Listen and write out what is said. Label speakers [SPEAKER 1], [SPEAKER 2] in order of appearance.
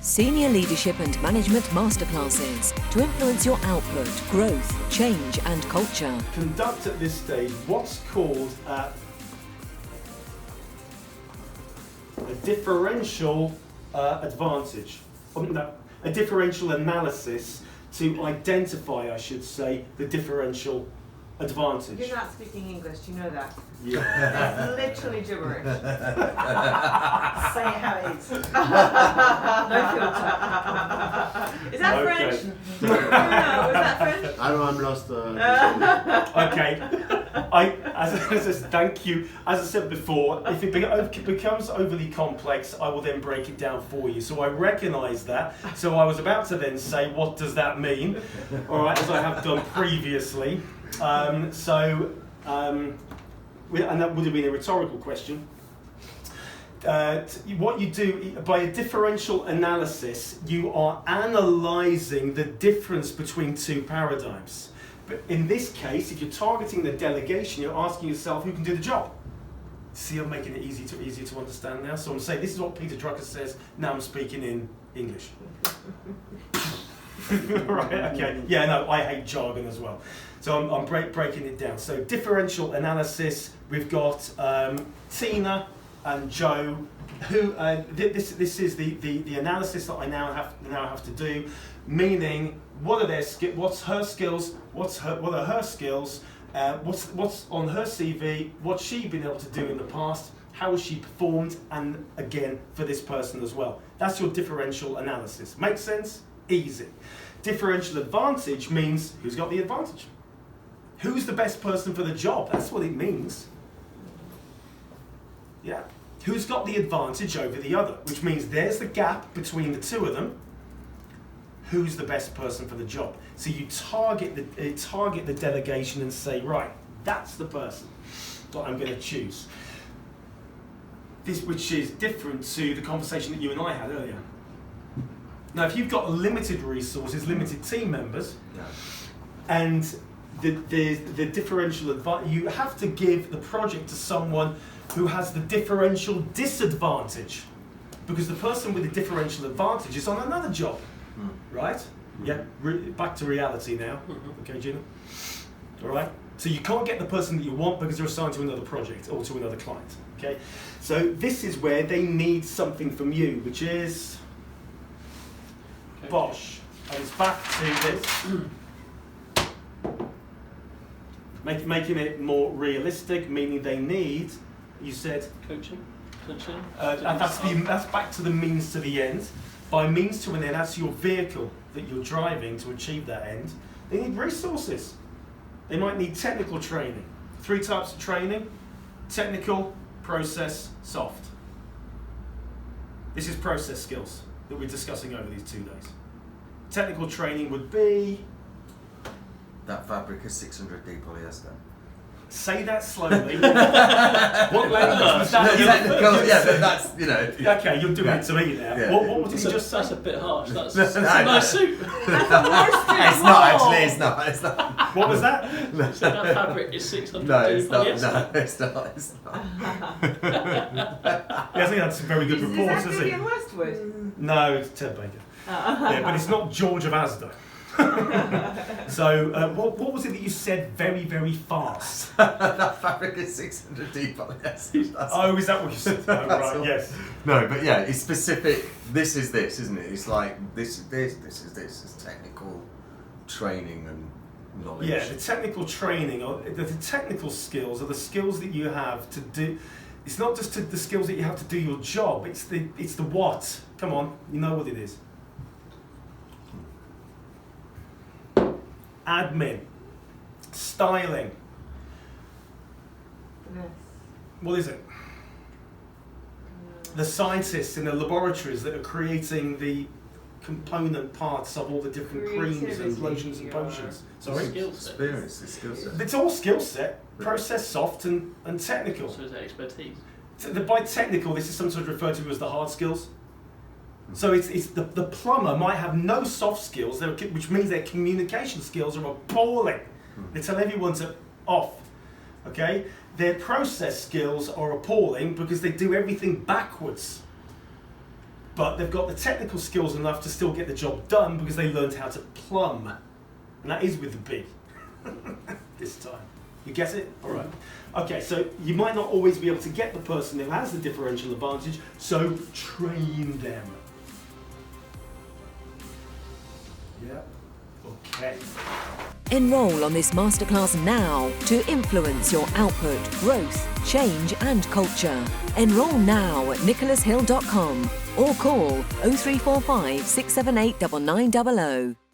[SPEAKER 1] Senior Leadership and Management Masterclasses to influence your output, growth, change and culture.
[SPEAKER 2] Conduct at this stage what's called a differential advantage. No, a differential analysis to identify, I should say, the differential advantage.
[SPEAKER 3] You're not speaking English, do you know that?
[SPEAKER 2] Yeah.
[SPEAKER 3] It's literally gibberish. Say it how it is. No filter. Is that
[SPEAKER 2] Okay.
[SPEAKER 3] French? No, is that French?
[SPEAKER 4] I don't know, I'm lost.
[SPEAKER 2] Okay. Thank you. As I said before, if it becomes overly complex, I will then break it down for you. So I recognise that. So I was about to then say, what does that mean? All right, as I have done previously. And that would have been a rhetorical question. What you do by a differential analysis, you are analysing the difference between two paradigms. But in this case, if you're targeting the delegation, you're asking yourself who can do the job. See, I'm making it easier to understand now. So I'm saying this is what Peter Drucker says. Now I'm speaking in English. Right, okay. Yeah, no, I hate jargon as well. So I'm breaking it down. So differential analysis, we've got Tina and Joe, who this is the analysis that I now have to do, meaning what are what's her skills, what are her skills, what's on her CV, what's she been able to do in the past, how has she performed, and again for this person as well. That's your differential analysis. Make sense? Easy. Differential advantage means who's got the advantage? Who's the best person for the job? That's what it means. Yeah. Who's got the advantage over the other? Which means there's the gap between the two of them. Who's the best person for the job? So you target the delegation and say, right, that's the person that I'm going to choose. This, which is different to the conversation that you and I had earlier. Now, if you've got limited resources, limited team members, and the differential advantage, you have to give the project to someone who has the differential disadvantage, because the person with the differential advantage is on another job, right? Yeah, back to reality now. Okay, Gina? All right? So you can't get the person that you want because they're assigned to another project or to another client, okay? So this is where they need something from you, which is Bosch. And it's back to this. Making it more realistic, meaning they need, you said,
[SPEAKER 5] coaching.
[SPEAKER 2] And that's back to the means to the end. By means to an end, that's your vehicle that you're driving to achieve that end. They need resources. They might need technical training. 3 types of training: technical, process, soft. This is process skills that we're discussing over these 2 days. Technical training would be...
[SPEAKER 4] That fabric is 600D polyester.
[SPEAKER 2] Say that slowly. What language was that?
[SPEAKER 4] Technical, yeah, but that's, you know.
[SPEAKER 2] Okay, you're doing it to me now.
[SPEAKER 4] Yeah.
[SPEAKER 2] What did you just say?
[SPEAKER 5] That's a bit harsh. That's a nice suit.
[SPEAKER 4] It's not actually, it's not.
[SPEAKER 2] What was that?
[SPEAKER 5] So that fabric is 600
[SPEAKER 4] No, it's not.
[SPEAKER 5] polyester.
[SPEAKER 4] No, it's not.
[SPEAKER 2] Yeah, I think that's some very good reports,
[SPEAKER 3] Is that
[SPEAKER 2] isn't
[SPEAKER 3] Vivian
[SPEAKER 2] it?
[SPEAKER 3] Westwood?
[SPEAKER 2] No, it's Ted Baker. Yeah, but it's not George of Asda. So, what was it that you said very, very fast?
[SPEAKER 4] That fabric is 600D polyester.
[SPEAKER 2] Oh, is that what you said? Oh, right,
[SPEAKER 4] all.
[SPEAKER 2] yes.
[SPEAKER 4] No, but yeah, it's specific. This is this, isn't it? It's like this is this, this is this. It's technical training and knowledge.
[SPEAKER 2] Yeah, the technical training, or the technical skills are the skills that you have to do. It's not just the skills that you have to do your job. It's the what. Come on, you know what it is. Admin, styling.
[SPEAKER 3] Yes.
[SPEAKER 2] What is it? The scientists in the laboratories that are creating the component parts of all the different creams and lotions and potions. Sorry?
[SPEAKER 5] Skill set.
[SPEAKER 4] Experience, the skill set.
[SPEAKER 2] It's all skill set, process, soft and technical.
[SPEAKER 5] So is that expertise?
[SPEAKER 2] By technical, this is sometimes referred to as the hard skills. So it's the plumber might have no soft skills, which means their communication skills are appalling. They tell everyone to off. Okay? Their process skills are appalling because they do everything backwards. but they've got the technical skills enough to still get the job done because they learned how to plumb. And that is with the B this time. You get it? All right. Okay, so you might not always be able to get the person who has the differential advantage, so train them. Yeah. Okay.
[SPEAKER 1] Enroll on this masterclass now to influence your output, growth, change and culture. Enroll now at nicholashill.com or call 0345 678 9900.